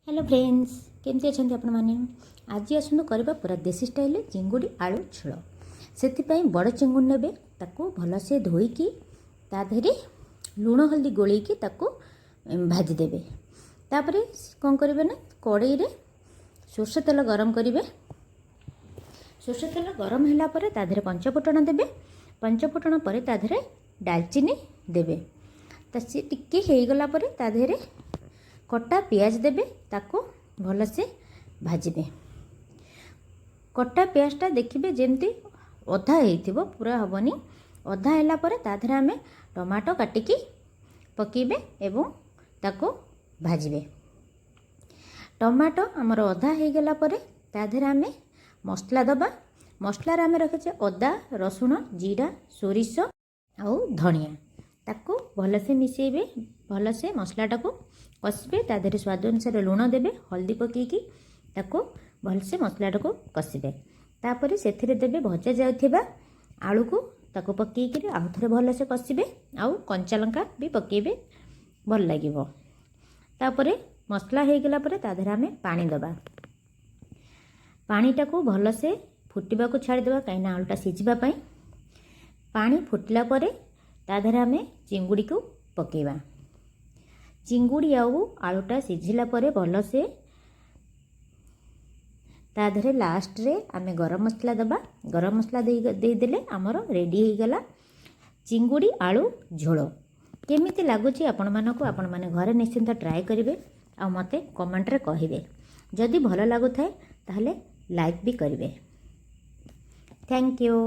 Hello friends केमती अच्छा आपण मैंने आज आसतु करवा पूरा देसी स्टाइल चिंगुड़ी आलू झोल से बड़ चिंगुड़ी ने ताकू भलसे धोईकी ता देहरे लुण हल्दी गोलैकी ताकू भाजीदेवे। तापर कौन करेंगे ना कड़ई रे सोर्ष तेल गरम करेंगे। सोर्ष तेल गरम है ताधे पंचफुटण देवे। पंचफुटण पर ताधे डालचीनी देवे। सी टिके हो गला ताधे कटा पियाज देवे ताको भलसे भाजबे। कटा पियाजटा देखिए जमती अधा हो पूरा हेनी अधा है ताधे आम टमाटो काटिकी पकेबे एवं ताको भाजबे। टमाटो आमर अधा हो गला ताधे आम मसला दबा। मसलार आम रखीचे अदा रसुण जीरा सोरिष आउ धनिया ताको भलसे मिसेबे। भलसे मसलाटा को कषिबे तादेह स्वाद अनुसार लुण देवे हल्दी पकईकी ताको भलसे मसलाटा को कषिबे। तापर से देवे भजा जाउथिबा आलू को ताको पकईकी आउ थे भलसे कषिबे। आउ कंचा लंका भी पकेबे भल लागिबो। तापर मसला हो गला तादेह आम पानी दबा। पानीटा को भलसे फुटवा को छाड़ीदेवा कहीं आलूटा सीझा पाई। पानी फुटला तादेह आम चिंगुड़ी को पकेबा। चिंगुड़ी आउ आलूटा सीझिला भलसे ताधे लास्ट रे आम गरम मसला दबा। गरम मसला देदेले आमर रेडी हो गला चिंगुड़ी आलू झोल। केमिति लागुची आपण मानकु आपण माने घरे निश्चिंत ट्राए करिवे आ मते कमेंट रे कहिबे। जदि भल लागुथाय ताहले लाइक भी करिवे। Thank you.